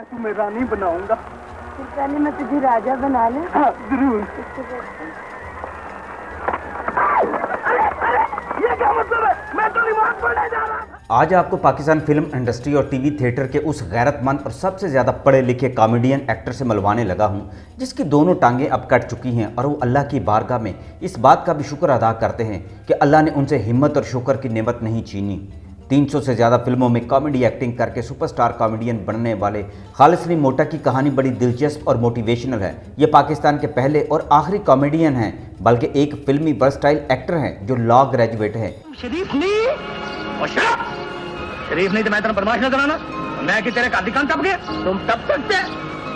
तुम्हें रानी बनाऊंगा। फिर पहले मैं तुझे राजा बना लूं। हाँ, जरूर। ये क्या मतलब है? मैं तो रिमोट पढ़ने जा रहा था। आज आपको पाकिस्तान फिल्म इंडस्ट्री और टीवी थिएटर के उस गैरतमंद और सबसे ज़्यादा पढ़े लिखे कॉमेडियन एक्टर से मिलवाने लगा हूं, जिसकी दोनों टांगें अब कट चुकी हैं और वो अल्लाह की बारगाह में इस बात का भी शुक्र अदा करते हैं कि अल्लाह ने उनसे हिम्मत और शुक्र की नेमत नहीं छीनी। 300 से ज़्यादा फिल्मों में कॉमेडी एक्टिंग करके सुपरस्टार कॉमेडियन बनने वाले खालिद सलीम मोटा की कहानी बड़ी दिलचस्प और मोटिवेशनल है। ये पाकिस्तान के पहले और आखिरी कॉमेडियन हैं, बल्कि एक फिल्मी वर्सटाइल एक्टर हैं जो लॉ ग्रेजुएट हैं। शरीफ नहीं तो मैं तेरा बर्बाद न कराना। मैं कि तेरे कादी कान तब गया तुम तब सकते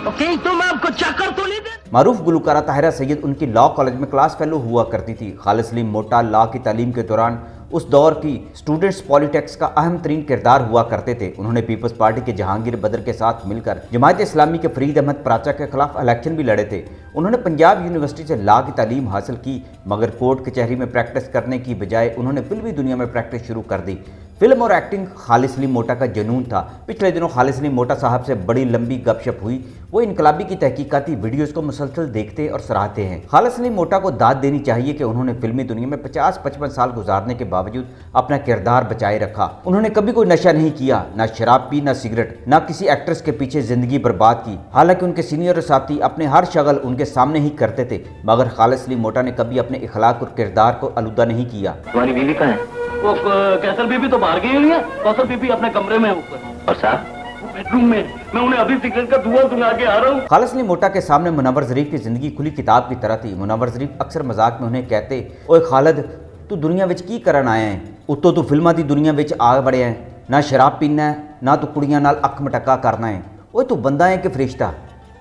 तो कहीं तुम आपको चक्कर तो नहीं दे। मारूफ गुलकारा ताहिरा सैयद उनकी लॉ कॉलेज में क्लास फेलो हुआ करती थी। खालिद सलीम मोटा लॉ की तालीम के दौरान उस दौर की स्टूडेंट्स पॉलिटिक्स का अहम तरीन किरदार हुआ करते थे। उन्होंने पीपल्स पार्टी के जहांगीर बदर के साथ मिलकर जमात इस्लामी के फरीद अहमद प्राचा के खिलाफ इलेक्शन भी लड़े थे। उन्होंने पंजाब यूनिवर्सिटी से लॉ की तालीम हासिल की, मगर कोर्ट कचहरी में प्रैक्टिस करने की बजाय उन्होंने फिल्मी दुनिया में प्रैक्टिस शुरू कर दी। फिल्म और एक्टिंग खालिद सलीम मोटा का जुनून था। पिछले दिनों खालिद सलीम मोटा साहब से बड़ी लंबी गपशप हुई। वो इनकलाबी की तहकीकाती वीडियोस को मुसलसल देखते और सराहते हैं। खालिद सलीम मोटा को दाद देनी चाहिए कि उन्होंने फिल्मी दुनिया में 50-55 साल गुजारने के बावजूद अपना किरदार बचाए रखा। उन्होंने कभी कोई नशा नहीं किया, ना शराब पी, ना सिगरेट, ना किसी एक्ट्रेस के पीछे जिंदगी बर्बाद की। हालांकि उनके सीनियर साथी अपने हर शगल उनके सामने ही करते थे, मगर खालिद सलीम मोटा ने कभी अपने इखलाक और किरदार को आलूदा नहीं किया। तुम्हारी बीवी कहाँ है? वो कैसर बीबी तो बाहर गई हुई है। कौसर बीबी अपने कमरे में ऊपर और साहब बेडरूम में। मैं उन्हें अभी सिगरेट का धुआं सुना के आ रहा हूँ। खालिद सलीम मोटा के सामने मुनव्वर ज़रीफ की जिंदगी खुली किताब की तरह थी। मुनव्वर ज़रीफ अक्सर मजाक में उन्हें कहते, ओए खालिद तू दुनिया विच की करन आया है? उत्तों तू फिल्मां दी दुनिया विच आ बड़िया है, ना शराब पीना है, ना तू कुड़ियां नाल अख मटक्का करना है। ओए तू बंदा है कि फरिश्ता?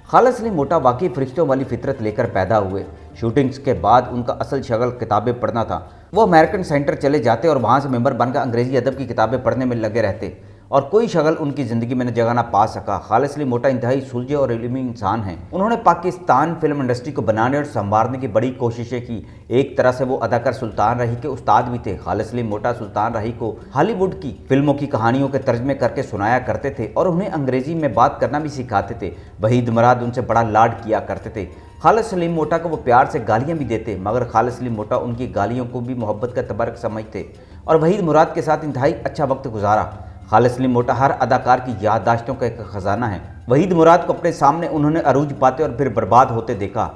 खालिद सलीम मोटा वाकई फरिश्तों वाली फितरत लेकर पैदा हुए। शूटिंग्स के बाद उनका असल शगल किताबें पढ़ना था। वो अमेरिकन सेंटर चले जाते और वहाँ से मेंबर बनकर अंग्रेज़ी अदब की किताबें पढ़ने में लगे रहते, और कोई शगल उनकी ज़िंदगी में न जगह ना पा सका। खालिद सलीम मोटा इंतहाई सुलझे और इल्मी इंसान हैं। उन्होंने पाकिस्तान फिल्म इंडस्ट्री को बनाने और संवारने की बड़ी कोशिशें की। एक तरह से वो अदाकार सुल्तान रही के उस्ताद भी थे। खालिद सलीम मोटा सुल्तान रही को हॉलीवुड की फिल्मों की कहानियों के तर्जमे करके सुनाया करते थे और उन्हें अंग्रेज़ी में बात करना भी सिखाते थे। वहीद मुराद उनसे बड़ा लाड किया करते थे। खालिद सलीम मोटा को वो प्यार से गालियाँ भी देते, मगर खालिद सलीम मोटा उनकी गालियों को भी मोहब्बत का तबर्क समझते और वहीद मुराद के साथ इंतहाई अच्छा वक्त गुजारा। खालिद सलीम मोटा हर अदाकार की याददाश्तों का एक खजाना है। वहीद मुराद को अपने सामने उन्होंने अरूज पाते और फिर बर्बाद होते देखा।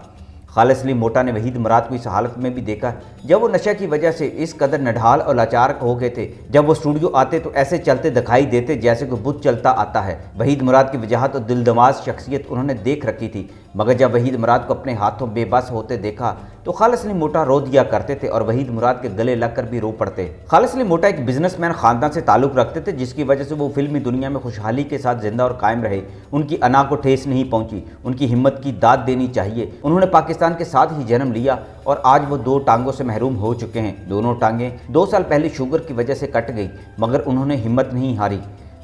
खालिद सलीम मोटा ने वहीद मुराद को इस हालत में भी देखा जब वो नशे की वजह से इस कदर नढाल और लाचार हो गए थे। जब वो स्टूडियो आते तो ऐसे चलते दिखाई देते जैसे कोई बुत चलता आता है। वहीद मुराद की वजाहत और दिलदमाज शख्सियत उन्होंने देख रखी थी, मगर जब वहीद मुराद को अपने हाथों बेबस होते देखा तो खालिद सलीम मोटा रो दिया करते थे और वहीद मुराद के गले लगकर भी रो पड़ते। खालिद सलीम मोटा एक बिजनेसमैन खानदान से ताल्लुक़ रखते थे, जिसकी वजह से वो फिल्मी दुनिया में खुशहाली के साथ जिंदा और कायम रहे। उनकी अना को ठेस नहीं पहुंची। उनकी हिम्मत की दाद देनी चाहिए। उन्होंने पाकिस्तान के साथ ही जन्म लिया और आज वो 2 टांगों से महरूम हो चुके हैं। दोनों टांगें 2 साल पहले शुगर की वजह से कट गई, मगर उन्होंने हिम्मत नहीं हारी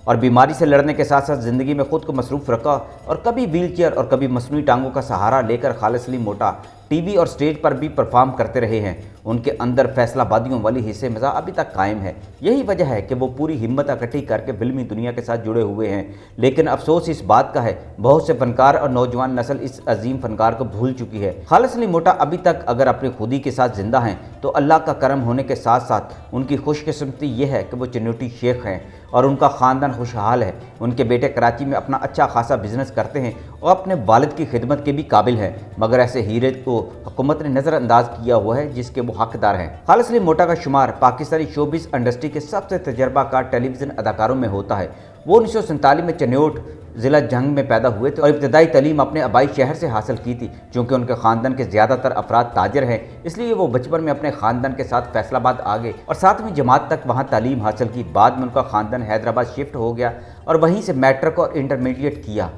और बीमारी से लड़ने के साथ साथ ज़िंदगी में खुद को मसरूफ़ रखा और कभी व्हीलचेयर और कभी मसनूई टांगों का सहारा लेकर खालिद सलीम मोटा टीवी और स्टेज पर भी परफॉर्म करते रहे हैं। उनके अंदर फैसलाबादियों वाली हिस्से मज़ा अभी तक कायम है। यही वजह है कि वो पूरी हिम्मत इकट्ठी करके फिल्मी दुनिया के साथ जुड़े हुए हैं। लेकिन अफसोस इस बात का है, बहुत से फनकार और नौजवान नस्ल इस अजीम फनकार को भूल चुकी है। खालिद सलीम मोटा अभी तक अगर अपनी खुदी के साथ जिंदा हैं तो अल्लाह का करम होने के साथ साथ उनकी खुशकिस्मती ये है कि वो चन्नूटी शेख हैं और उनका ख़ानदान खुशहाल है। उनके बेटे कराची में अपना अच्छा खासा बिजनेस करते हैं और अपने वालिद की खिदमत के भी काबिल हैं, मगर ऐसे हीरे को हुकूमत ने नज़रअंदाज किया हुआ है जिसके वो हकदार हैं। खालिद सलीम मोटा का शुमार पाकिस्तानी शोबिस इंडस्ट्री के सबसे तजर्बाकार टेलीविज़न अदाकारों में होता है। वो 1947 में चन्योट ज़िला जंग में पैदा हुए थे और इब्तदाई तालीम अपने आबाई शहर से हासिल की थी। चूँकि उनके ख़ानदान के ज़्यादातर अफराद ताजर हैं, इसलिए वो बचपन में अपने ख़ानदान के साथ फैसलाबाद आ गए और 7वीं जमात तक वहाँ तालीम हासिल की। बाद में उनका ख़ानदान हैदराबाद शिफ्ट हो गया और वहीं से मैट्रिक और इंटरमीडिएट किया।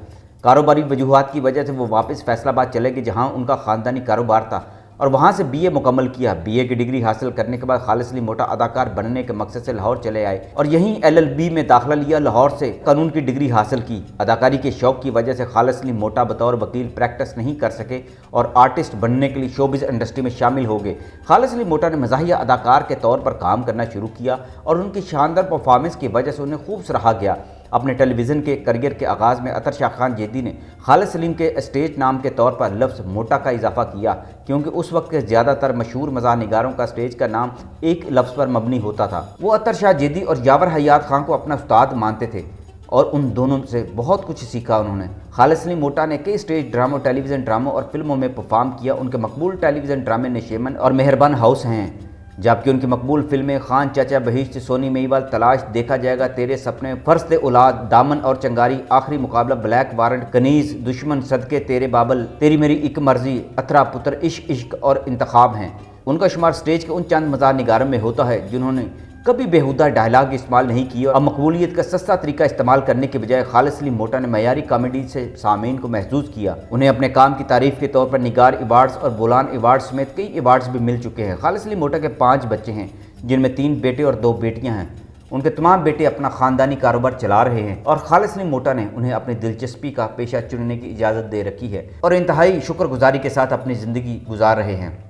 कारोबारी वजूहात की वजह से वो वापस फैसलाबाद चले गए, जहाँ उनका ख़ानदानी कारोबार था, और वहाँ से बीए मुकम्मल किया। बीए की डिग्री हासिल करने के बाद खालिद सलीम मोटा अदाकार बनने के मकसद से लाहौर चले आए और यहीं एलएलबी में दाखिला लिया। लाहौर से कानून की डिग्री हासिल की। अदाकारी के शौक की वजह से खालिद सलीम मोटा बतौर वकील प्रैक्टिस नहीं कर सके और आर्टिस्ट बनने के लिए शोबिज़ इंडस्ट्री में शामिल हो गए। खालिद सलीम मोटा ने मज़ाहिया अदाकार के तौर पर काम करना शुरू किया और उनकी शानदार परफॉर्मेंस की वजह से उन्हें खूब सराहा गया। اپنے ٹیلی ویژن کے کریئر کے آغاز میں عطر شاہ خان جیدی نے خالد سلیم کے اسٹیج نام کے طور پر لفظ موٹا کا اضافہ کیا، کیونکہ اس وقت کے زیادہ تر مشہور مزاح نگاروں کا اسٹیج کا نام ایک لفظ پر مبنی ہوتا تھا۔ وہ عطر شاہ جیدی اور یاور حیات خان کو اپنا استاد مانتے تھے اور ان دونوں سے بہت کچھ سیکھا انہوں نے۔ خالد سلیم موٹا نے کئی اسٹیج ڈراموں، ٹیلی ویژن ڈراموں اور فلموں میں پرفارم کیا۔ ان کے مقبول ٹیلی ویژن ڈرامے نشیمن اور مہربان ہاؤس ہیں، جبکہ ان کی مقبول فلمیں خان چاچا، بہشت، سونی میوال، تلاش، دیکھا جائے گا، تیرے سپنے، فرزند اولاد، دامن اور چنگاری، آخری مقابلہ، بلیک وارنٹ، کنیز، دشمن، صدقے تیرے بابل، تیری میری ایک مرضی، اترا پتر، عشق عشق اور انتخاب ہیں۔ ان کا شمار اسٹیج کے ان چند مزاح نگاروں میں ہوتا ہے جنہوں نے کبھی بےہودہ ڈائلاگ استعمال نہیں کیے اور مقبولیت کا سستا طریقہ استعمال کرنے کے بجائے خالد سلیم موٹا نے معیاری کامیڈی سے سامعین کو محظوظ کیا۔ انہیں اپنے کام کی تعریف کے طور پر نگار ایوارڈز اور بولان ایوارڈز سمیت کئی ایوارڈز بھی مل چکے ہیں۔ خالد سلیم موٹا کے 5 بچے ہیں، جن میں 3 بیٹے اور 2 بیٹیاں ہیں۔ ان کے تمام بیٹے اپنا خاندانی کاروبار چلا رہے ہیں اور خالد سلیم موٹا نے انہیں اپنی دلچسپی کا پیشہ چننے کی اجازت دے رکھی ہے اور انتہائی شکر گزاری کے ساتھ اپنی زندگی گزار رہے ہیں۔